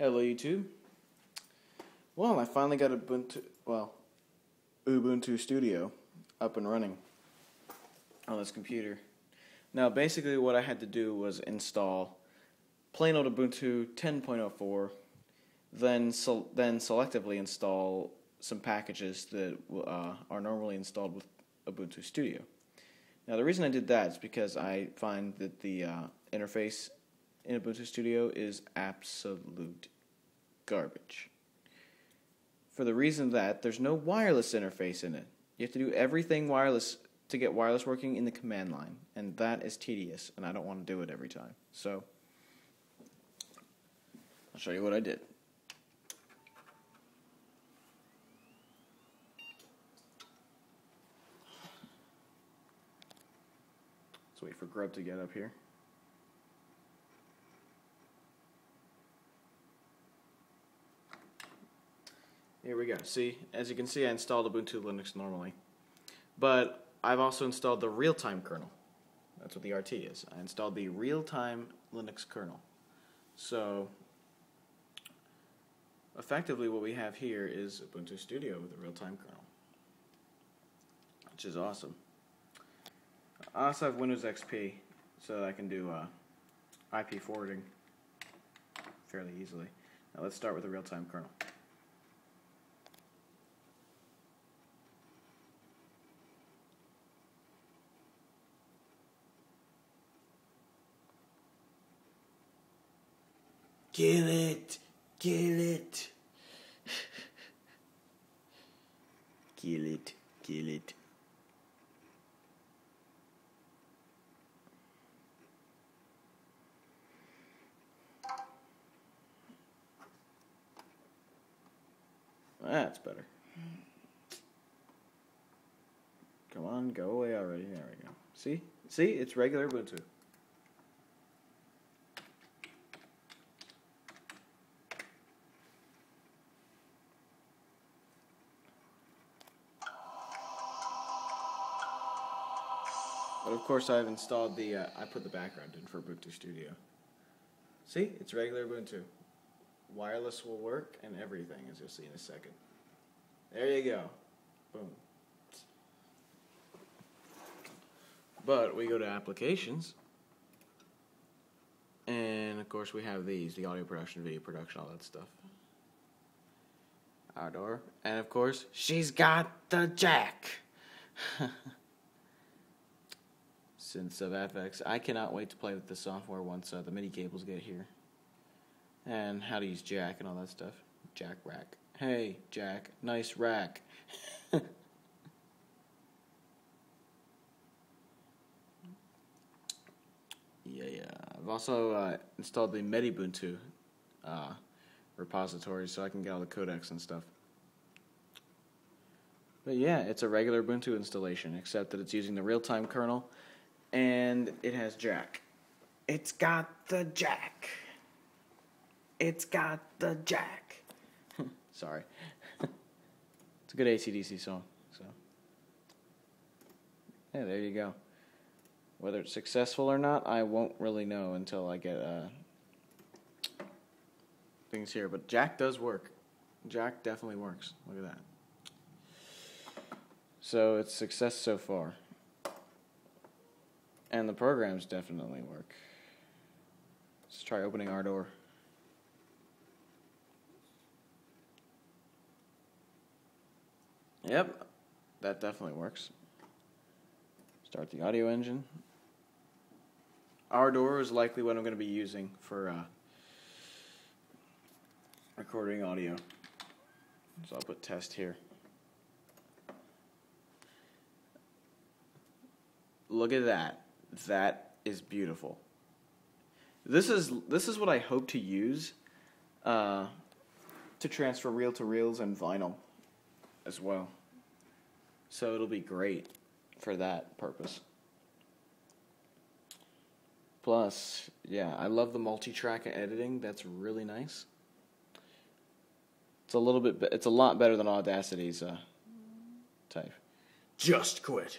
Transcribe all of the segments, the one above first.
Hello YouTube. Well, I finally got Ubuntu Studio up and running on this computer. Now basically what I had to do was install plain old Ubuntu 10.04, then selectively install some packages that are normally installed with Ubuntu Studio. Now the reason I did that is because I find that the interface in Ubuntu Studio is absolute garbage. For the reason that there's no wireless interface in it. You have to do everything wireless to get wireless working in the command line, and that is tedious, and I don't want to do it every time. So, I'll show you what I did. Let's wait for Grub to get up here. Here we go. See, as you can see, I installed Ubuntu Linux normally. But I've also installed the real-time kernel. That's what the RT is. I installed the real-time Linux kernel. So, effectively what we have here is Ubuntu Studio with a real-time kernel, which is awesome. I also have Windows XP, so that I can do IP forwarding fairly easily. Now let's start with the real-time kernel. Kill it! Kill it! Kill it! Kill it! That's better. Come on, go away already. There we go. See? See? It's regular Ubuntu. But of course I've installed the, I put the background in for Ubuntu Studio. See? It's regular Ubuntu. Wireless will work and everything, as you'll see in a second. There you go. Boom. But we go to applications. And of course we have these, the audio production, video production, all that stuff. Outdoor. And of course, she's got the jack. Synths of FX. I cannot wait to play with the software once the MIDI cables get here. And how to use jack and all that stuff. Jack rack. Hey, Jack, nice rack. Yeah. I've also installed the Medibuntu repository so I can get all the codecs and stuff. But yeah, it's a regular Ubuntu installation, except that it's using the real-time kernel, and it has jack. It's got the jack. It's got the jack. Sorry. It's a good AC/DC song. So, yeah, there you go. Whether it's successful or not, I won't really know until I get things here. But jack does work. Jack definitely works. Look at that. So it's success so far. And the programs definitely work. Let's try opening our door. Yep, that definitely works. Start the audio engine. Ardour is likely what I'm going to be using for recording audio. So I'll put test here. Look at that. That is beautiful. This is what I hope to use to transfer reel-to-reels and vinyl as well. So it'll be great for that purpose. Plus, yeah, I love the multi-track editing. That's really nice. It's a lot better than Audacity's type. Just quit.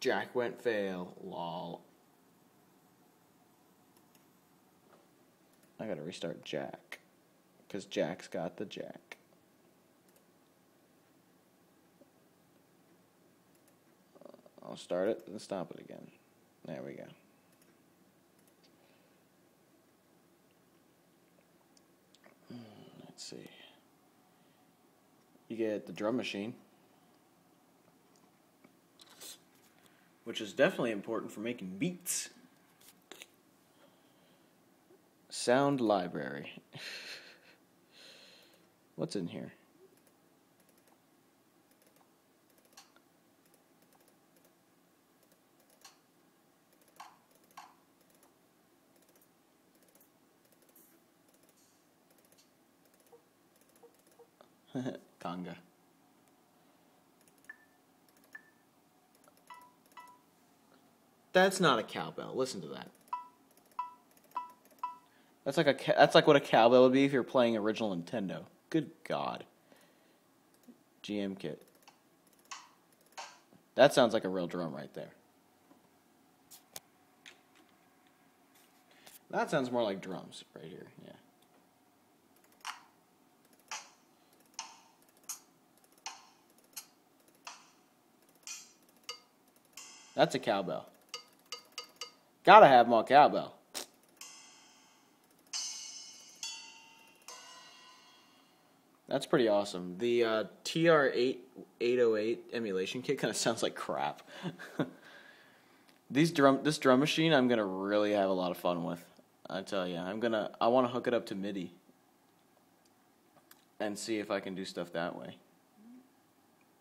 Jack went fail, lol. I gotta restart Jack. Because Jack's got the jack. I'll start it and stop it again. There we go. Let's see. You get the drum machine, which is definitely important for making beats. Sound library. What's in here? Conga. That's not a cowbell. Listen to that. That's like what a cowbell would be if you're playing original Nintendo. Good God. GM kit. That sounds like a real drum right there. That sounds more like drums right here. Yeah. That's a cowbell. Gotta have more cowbell. That's pretty awesome. The TR-808 emulation kit kind of sounds like crap. This drum machine I'm gonna really have a lot of fun with. I tell you, I want to hook it up to MIDI and see if I can do stuff that way.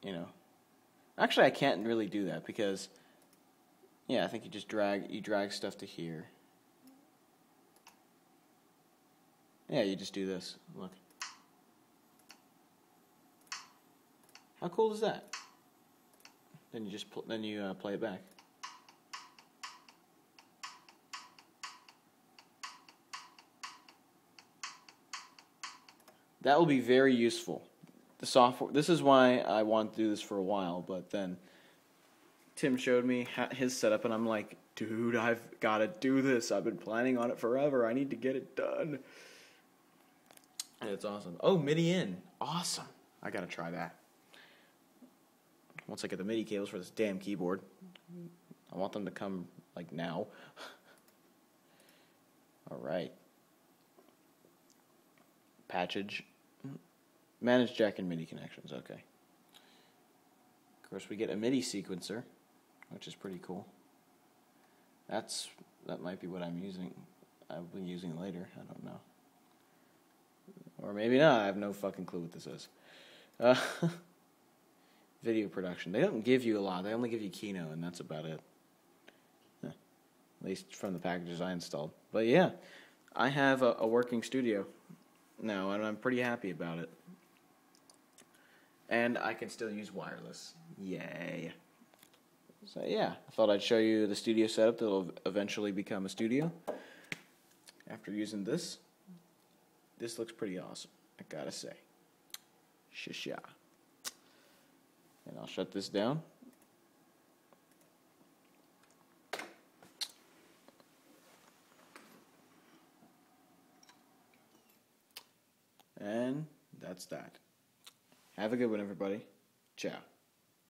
You know, actually I can't really do that because, yeah, I think you drag stuff to here. Yeah, you just do this. Look. How cool is that? Then you play it back. That will be very useful. The software. This is why I wanted to do this for a while, but then Tim showed me his setup, and I'm like, dude, I've got to do this. I've been planning on it forever. I need to get it done. And it's awesome. Oh, MIDI in. Awesome. I got to try that. Once I get the MIDI cables for this damn keyboard. I want them to come, like, now. Alright. Patchage. Manage jack and MIDI connections. Okay. Of course, we get a MIDI sequencer, which is pretty cool. That might be what I'm using. I'll be using later. I don't know. Or maybe not. I have no fucking clue what this is. Video production. They don't give you a lot. They only give you Kino, and that's about it. At least from the packages I installed. But yeah, I have a working studio now, and I'm pretty happy about it. And I can still use wireless. Yay. So yeah, I thought I'd show you the studio setup that will eventually become a studio. After using this looks pretty awesome, I gotta say. Shisha. And I'll shut this down. And that's that. Have a good one, everybody. Ciao.